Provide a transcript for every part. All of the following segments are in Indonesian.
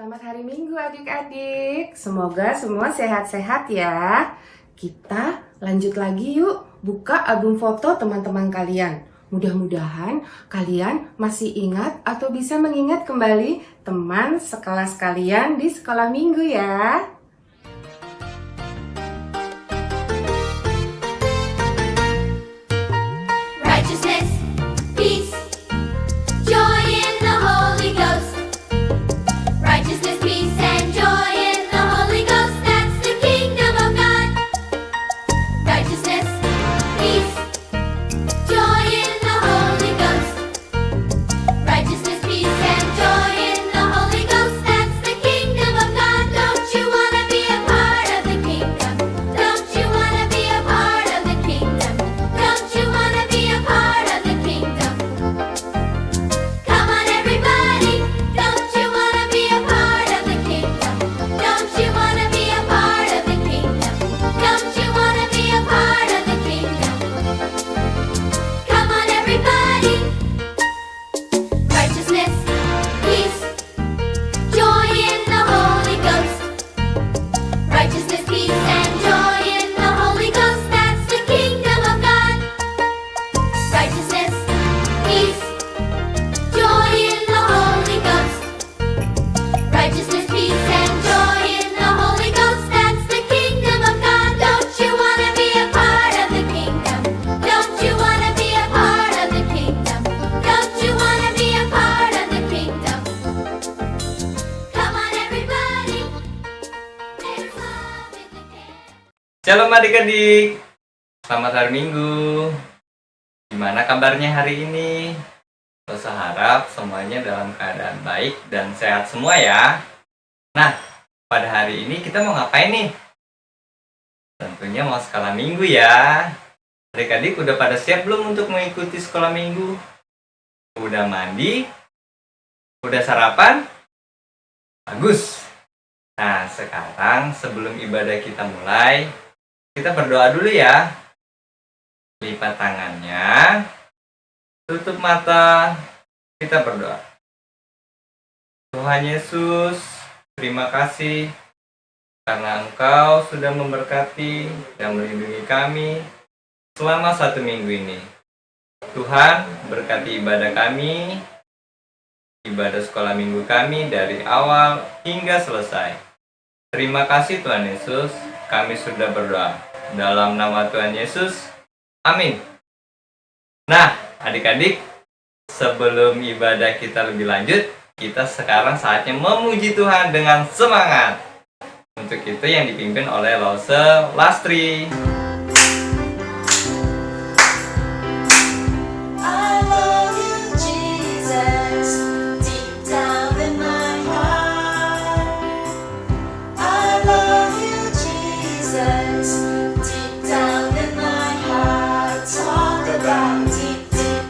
Selamat hari Minggu adik-adik. Semoga semua sehat-sehat ya. Kita lanjut lagi yuk buka album foto teman-teman kalian. Mudah-mudahan kalian masih ingat atau bisa mengingat kembali teman sekelas kalian di sekolah minggu ya. Righteousness, peace, joy in the Holy Ghost. Righteousness, peace, and joy in the Holy Ghost. That's the kingdom of God. Righteousness, peace, joy in the Holy Ghost. Righteousness, peace, and joy in the Holy Ghost. That's the kingdom of God. Don't you want to be a part of the kingdom? Don't you want to be a part of the kingdom? Don't you want to be a part of the kingdom? Come on, everybody. Don't you want to be a part of the kingdom? Don't you want to be a part of the kingdom? Don't you want to be a part of the kingdom? Come on, everybody. Righteousness, peace, joy in the Holy Ghost. Righteousness, peace, and joy in the Holy Ghost. That's the kingdom of God. Righteousness, peace, joy in the Holy Ghost. Righteousness, peace, and joy in the Holy Ghost. That's the kingdom of God. Don't you want to be a part of the kingdom? Don't you want to be a part of the kingdom? Don't you want to be a part of the kingdom? Come on, everybody. There's love in the kingdom. Shalom adik-adik, selamat hari Minggu. Gimana kabarnya hari ini? Saya harap semuanya dalam keadaan baik dan sehat semua ya. Nah, pada hari ini kita mau ngapain nih? Tentunya mau sekolah minggu ya. Adik-adik udah pada siap belum untuk mengikuti sekolah minggu? Udah mandi? Udah sarapan? Bagus. Nah, sekarang sebelum ibadah kita mulai, kita berdoa dulu ya. Lipat tangannya, tutup mata, kita berdoa. Tuhan Yesus, terima kasih karena Engkau sudah memberkati dan melindungi kami selama 1 minggu ini. Tuhan, berkati ibadah kami, ibadah sekolah minggu kami dari awal hingga selesai. Terima kasih Tuhan Yesus, kami sudah berdoa. Dalam nama Tuhan Yesus, amin. Nah, adik-adik, sebelum ibadah kita lebih lanjut, kita sekarang saatnya memuji Tuhan dengan semangat. Untuk itu yang dipimpin oleh Lose Lastri. I love you, Jesus, deep down in my heart. I love you, Jesus, deep down in my heart. Talk about deep, deep,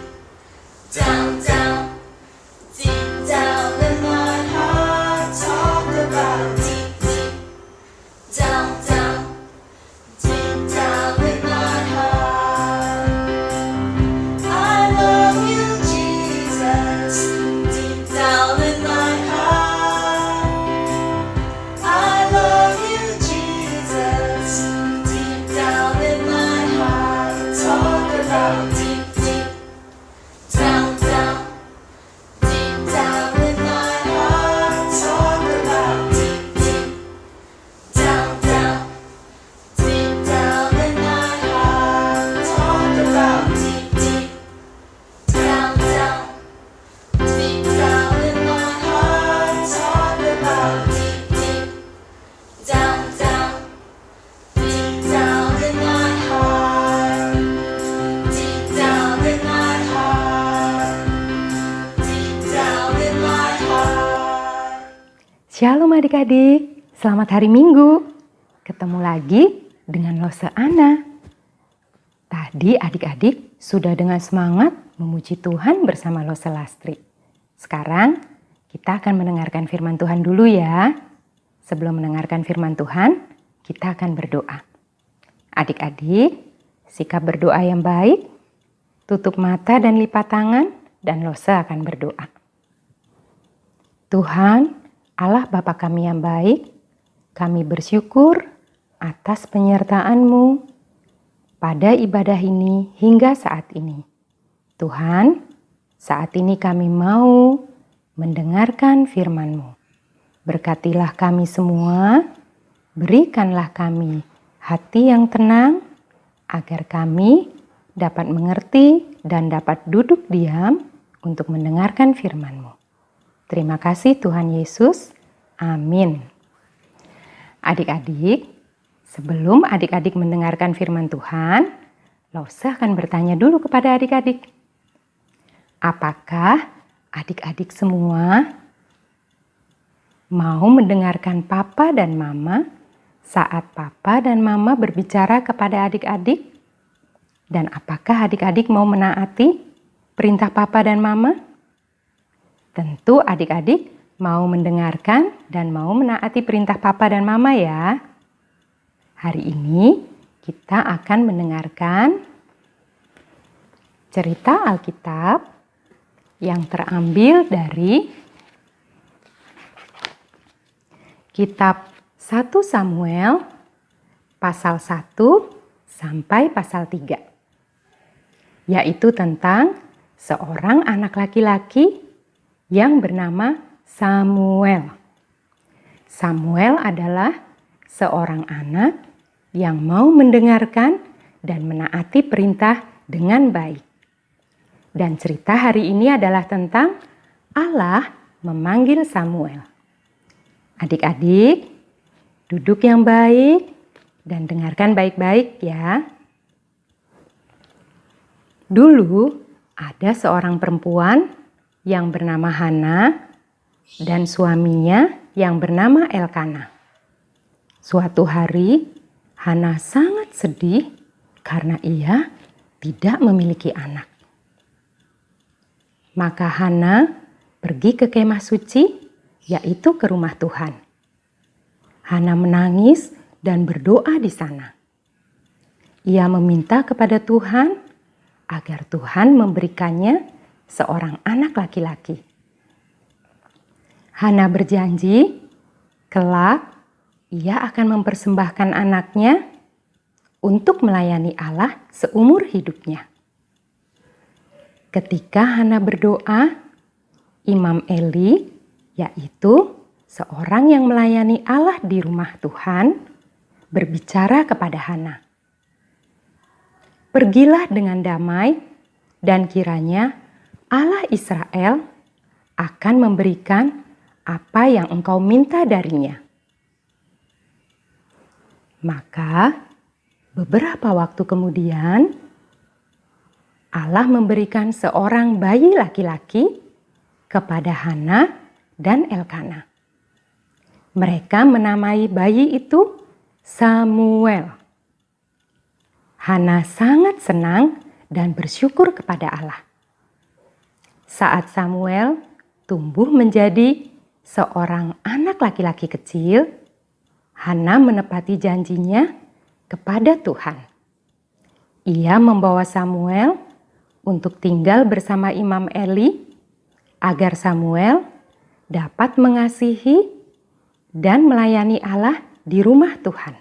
down, down, deep down in my heart. Talk about deep, deep, down, down, deep down in my heart. I love you, Jesus, deep down in my heart. I love you, Jesus, deep down in my heart. Talk about deep, deep, down, down, deep down in my heart. Talk about deep, deep, down, down, deep down in my heart. Talk about deep, deep, down, down, deep down in my heart. Talk about deep, deep, down, down, deep down in my heart. Deep down in my heart. Deep down in my heart. Shalom adik-adik, selamat hari Minggu. Ketemu lagi dengan Lose Ana. Tadi adik-adik sudah dengan semangat memuji Tuhan bersama Lose Lastri. Sekarang kita akan mendengarkan firman Tuhan dulu ya. Sebelum mendengarkan firman Tuhan, kita akan berdoa. Adik-adik, sikap berdoa yang baik, tutup mata dan lipat tangan, dan Lose akan berdoa. Tuhan, Allah Bapa kami yang baik, kami bersyukur atas penyertaan-Mu pada ibadah ini hingga saat ini. Tuhan, saat ini kami mau mendengarkan firman-Mu. Berkatilah kami semua, berikanlah kami hati yang tenang, agar kami dapat mengerti dan dapat duduk diam untuk mendengarkan firman-Mu. Terima kasih Tuhan Yesus. Amin. Adik-adik, sebelum adik-adik mendengarkan firman Tuhan, Lose akan bertanya dulu kepada adik-adik. Apakah adik-adik semua mau mendengarkan Papa dan Mama saat Papa dan Mama berbicara kepada adik-adik? Dan apakah adik-adik mau menaati perintah Papa dan Mama? Tentu adik-adik mau mendengarkan dan mau menaati perintah Papa dan Mama ya. Hari ini kita akan mendengarkan cerita Alkitab yang terambil dari kitab 1 Samuel pasal 1 sampai pasal 3. Yaitu tentang seorang anak laki-laki yang bernama Samuel. Samuel adalah seorang anak yang mau mendengarkan dan menaati perintah dengan baik. Dan cerita hari ini adalah tentang Allah memanggil Samuel. Adik-adik, duduk yang baik dan dengarkan baik-baik ya. Dulu ada seorang perempuan yang bernama Hana dan suaminya yang bernama Elkana. Suatu hari, Hana sangat sedih karena ia tidak memiliki anak. Maka Hana pergi ke kemah suci, yaitu ke rumah Tuhan. Hana menangis dan berdoa di sana. Ia meminta kepada Tuhan agar Tuhan memberikannya seorang anak laki-laki. Hana berjanji, kelak ia akan mempersembahkan anaknya untuk melayani Allah seumur hidupnya. Ketika Hana berdoa, Imam Eli, yaitu seorang yang melayani Allah di rumah Tuhan, berbicara kepada Hana. Pergilah dengan damai dan kiranya Allah Israel akan memberikan apa yang engkau minta darinya. Maka beberapa waktu kemudian Allah memberikan seorang bayi laki-laki kepada Hana dan Elkana. Mereka menamai bayi itu Samuel. Hana sangat senang dan bersyukur kepada Allah. Saat Samuel tumbuh menjadi seorang anak laki-laki kecil, Hana menepati janjinya kepada Tuhan. Ia membawa Samuel untuk tinggal bersama Imam Eli agar Samuel dapat mengasihi dan melayani Allah di rumah Tuhan.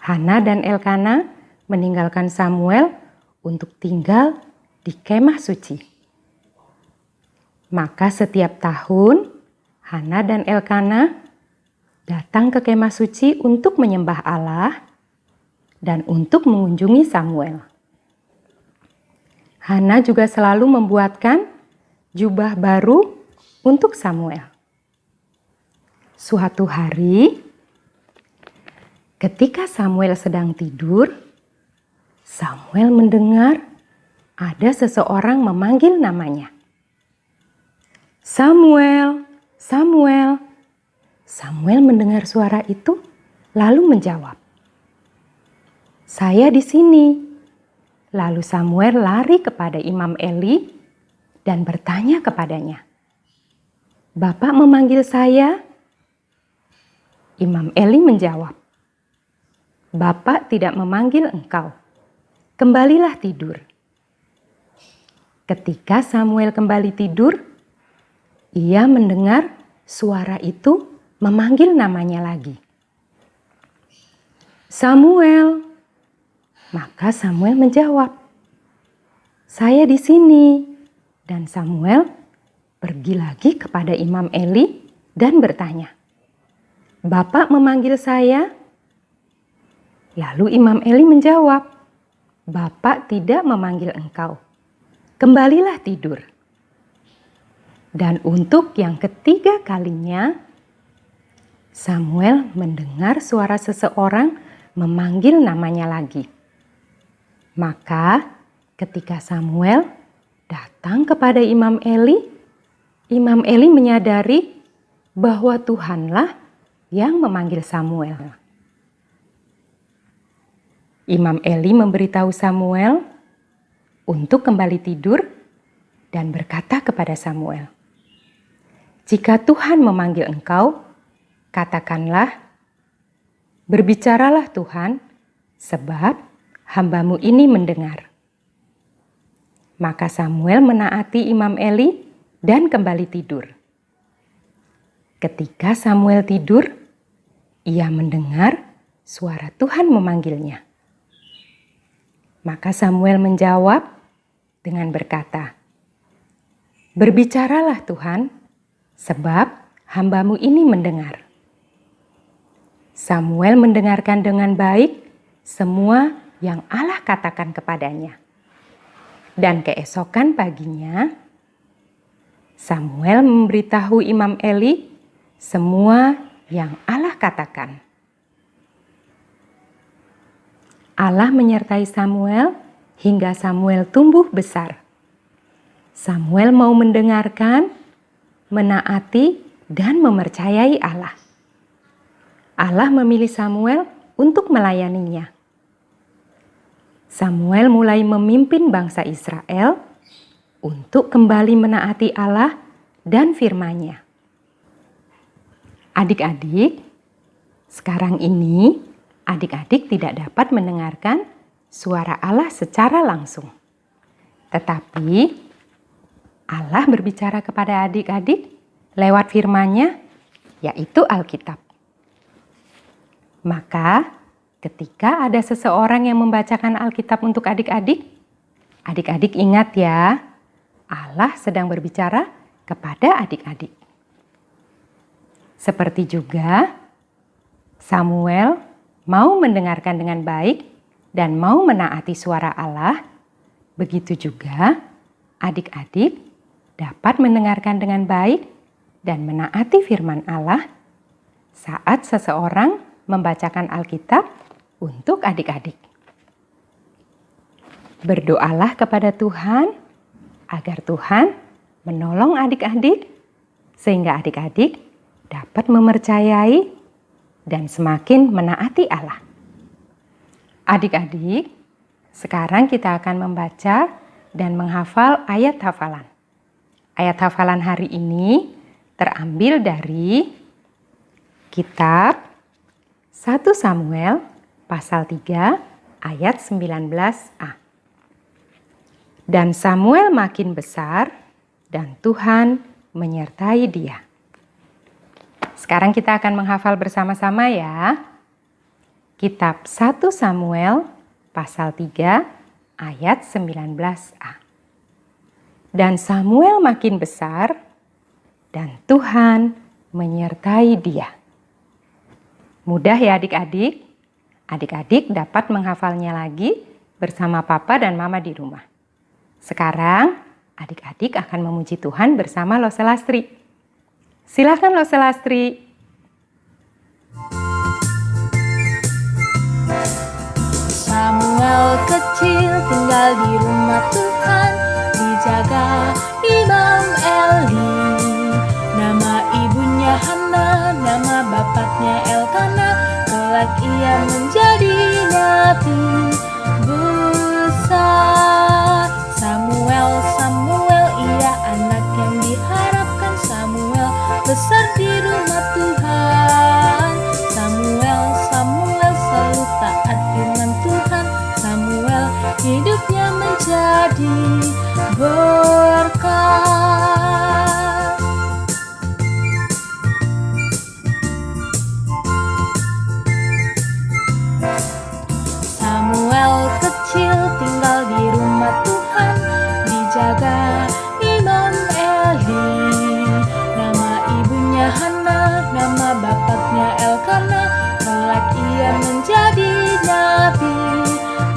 Hana dan Elkana meninggalkan Samuel untuk tinggal di kemah suci. Maka setiap tahun Hana dan Elkana datang ke kemah suci untuk menyembah Allah dan untuk mengunjungi Samuel. Hana juga selalu membuatkan jubah baru untuk Samuel. Suatu hari, ketika Samuel sedang tidur, Samuel mendengar ada seseorang memanggil namanya. Samuel, Samuel. Samuel mendengar suara itu lalu menjawab, "Saya di sini." Lalu Samuel lari kepada Imam Eli dan bertanya kepadanya, "Bapak memanggil saya?" Imam Eli menjawab, "Bapak tidak memanggil engkau. Kembalilah tidur." Ketika Samuel kembali tidur, ia mendengar suara itu memanggil namanya lagi. Samuel. Maka Samuel menjawab, "Saya di sini." Dan Samuel pergi lagi kepada Imam Eli dan bertanya, "Bapak memanggil saya?" Lalu Imam Eli menjawab, "Bapak tidak memanggil engkau. Kembalilah tidur." Dan untuk yang ketiga kalinya, Samuel mendengar suara seseorang memanggil namanya lagi. Maka ketika Samuel datang kepada Imam Eli menyadari bahwa Tuhanlah yang memanggil Samuel. Imam Eli memberitahu Samuel untuk kembali tidur dan berkata kepada Samuel, "Jika Tuhan memanggil engkau, katakanlah, 'Berbicaralah Tuhan, sebab hamba-Mu ini mendengar.'" Maka Samuel menaati Imam Eli dan kembali tidur. Ketika Samuel tidur, ia mendengar suara Tuhan memanggilnya. Maka Samuel menjawab dengan berkata, "Berbicaralah Tuhan, sebab hamba-Mu ini mendengar." Samuel mendengarkan dengan baik semua yang Allah katakan kepadanya. Dan keesokan paginya, Samuel memberitahu Imam Eli semua yang Allah katakan. Allah menyertai Samuel hingga Samuel tumbuh besar. Samuel mau mendengarkan, menaati, dan mempercayai Allah. Allah memilih Samuel untuk melayaninya. Samuel mulai memimpin bangsa Israel untuk kembali menaati Allah dan firman-Nya. Adik-adik, sekarang ini adik-adik tidak dapat mendengarkan suara Allah secara langsung. Tetapi Allah berbicara kepada adik-adik lewat firman-Nya, yaitu Alkitab. Maka ketika ada seseorang yang membacakan Alkitab untuk adik-adik, adik-adik ingat ya, Allah sedang berbicara kepada adik-adik. Seperti juga Samuel mau mendengarkan dengan baik dan mau menaati suara Allah, begitu juga adik-adik dapat mendengarkan dengan baik dan menaati firman Allah saat seseorang membacakan Alkitab untuk adik-adik. Berdoalah kepada Tuhan agar Tuhan menolong adik-adik sehingga adik-adik dapat mempercayai dan semakin menaati Allah. Adik-adik, sekarang kita akan membaca dan menghafal ayat hafalan. Ayat hafalan hari ini terambil dari kitab 1 Samuel pasal 3 ayat 19a. Dan Samuel makin besar dan Tuhan menyertai dia. Sekarang kita akan menghafal bersama-sama ya. Kitab 1 Samuel pasal 3 ayat 19a. Dan Samuel makin besar dan Tuhan menyertai dia. Mudah ya adik-adik? Adik-adik dapat menghafalnya lagi bersama papa dan mama di rumah. Sekarang adik-adik akan memuji Tuhan bersama Lo Selastri. Silakan Lo Selastri. Samuel kecil tinggal di rumah Tuhan, dijaga Imam Eli. Nama ibunya Hana, nama bapaknya Elkana. Kelak ia menjadi nabi besar. Samuel, ia anak yang diharapkan. Samuel besar di rumah Tuhan. Samuel selalu taat firman Tuhan. Samuel hidupnya menjadi berkat. ia menjadi nabi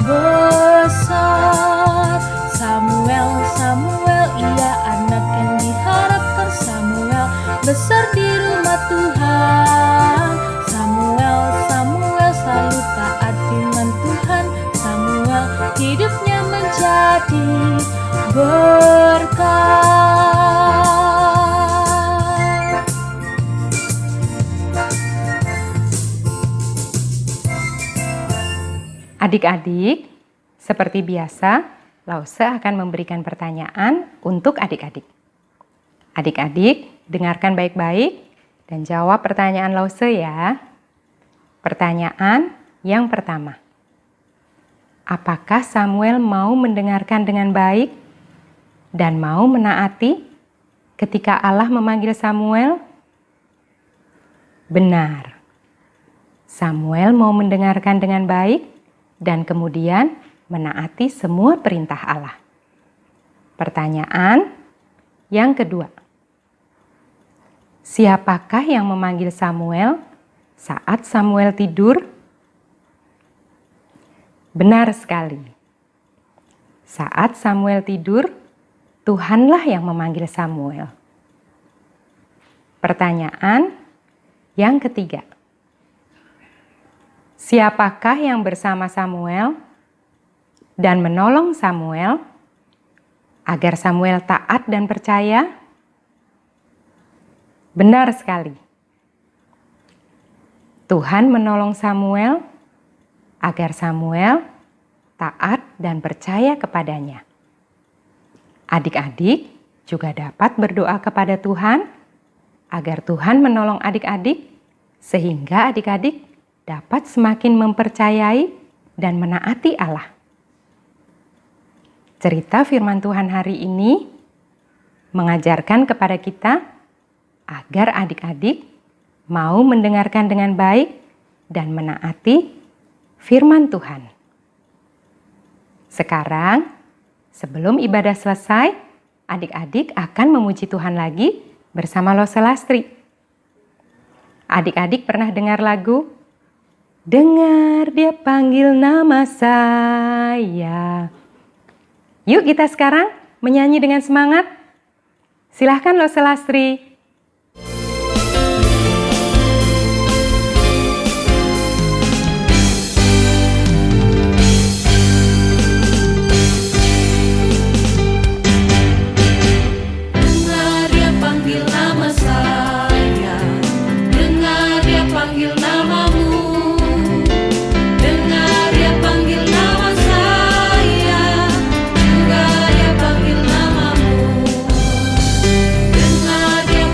besar. Samuel, Samuel, ia anak yang diharapkan. Samuel besar di rumah Tuhan. Samuel, Samuel selalu taat firman Tuhan. Samuel hidupnya menjadi berkat. Adik-adik, seperti biasa, Lause akan memberikan pertanyaan untuk adik-adik. Adik-adik, dengarkan baik-baik dan jawab pertanyaan Lause ya. Pertanyaan yang pertama. Apakah Samuel mau mendengarkan dengan baik dan mau menaati ketika Allah memanggil Samuel? Benar. Samuel mau mendengarkan dengan baik dan kemudian menaati semua perintah Allah. Pertanyaan yang kedua. Siapakah yang memanggil Samuel saat Samuel tidur? Benar sekali. Saat Samuel tidur, Tuhanlah yang memanggil Samuel. Pertanyaan yang ketiga. Siapakah yang bersama Samuel dan menolong Samuel agar Samuel taat dan percaya? Benar sekali. Tuhan menolong Samuel agar Samuel taat dan percaya kepadanya. Adik-adik juga dapat berdoa kepada Tuhan agar Tuhan menolong adik-adik sehingga adik-adik dapat semakin mempercayai dan menaati Allah. Cerita firman Tuhan hari ini mengajarkan kepada kita agar adik-adik mau mendengarkan dengan baik dan menaati firman Tuhan. Sekarang, sebelum ibadah selesai, adik-adik akan memuji Tuhan lagi bersama Lause Lastri. Adik-adik pernah dengar lagu? Dengar dia panggil nama saya. Yuk kita sekarang menyanyi dengan semangat. Silahkan Lause Lastri. Dengar dia panggil nama saya, dengar dia panggil namamu. Dengar dia panggil nama saya, juga dia panggil namamu. Dengar dia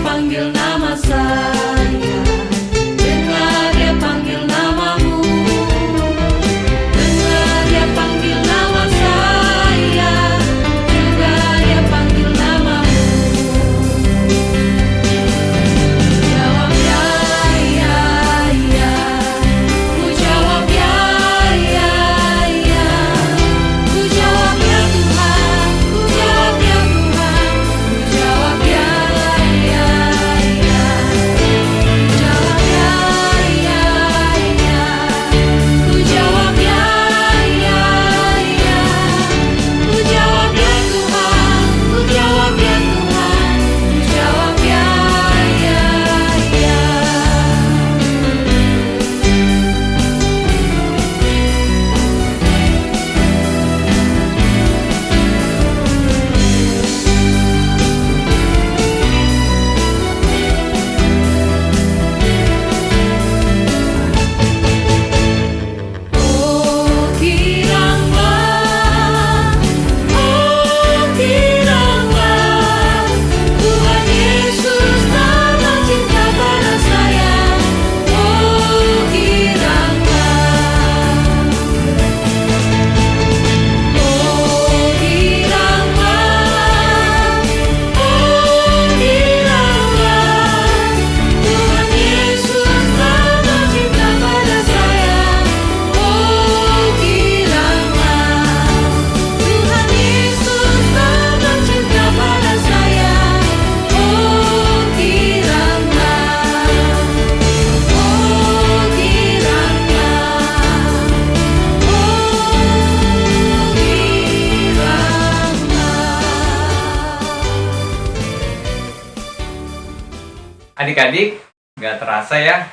adik-adik, nggak terasa ya,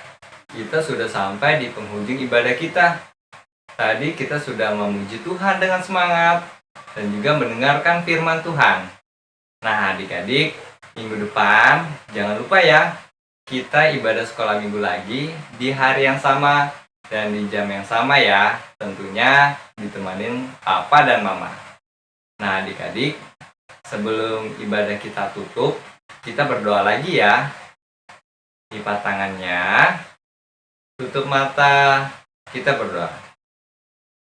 kita sudah sampai di penghujung ibadah kita. Tadi kita sudah memuji Tuhan dengan semangat dan juga mendengarkan firman Tuhan. Nah, adik-adik, minggu depan jangan lupa ya, kita ibadah sekolah minggu lagi di hari yang sama dan di jam yang sama ya. Tentunya ditemanin Papa dan Mama. Nah, adik-adik, sebelum ibadah kita tutup, kita berdoa lagi ya. Lipat tangannya, tutup mata, kita berdoa.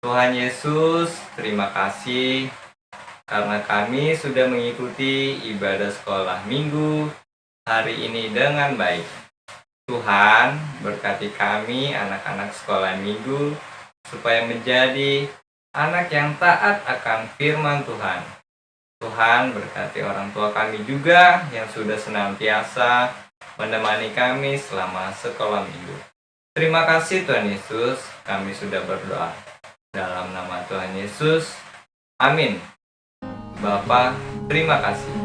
Tuhan Yesus, terima kasih karena kami sudah mengikuti ibadah sekolah minggu hari ini dengan baik. Tuhan, berkati kami anak-anak sekolah minggu supaya menjadi anak yang taat akan firman Tuhan. Tuhan, berkati orang tua kami juga yang sudah senantiasa menemani kami selama sekolah minggu. Terima kasih Tuhan Yesus, kami sudah berdoa. Dalam nama Tuhan Yesus, amin. Bapa, terima kasih.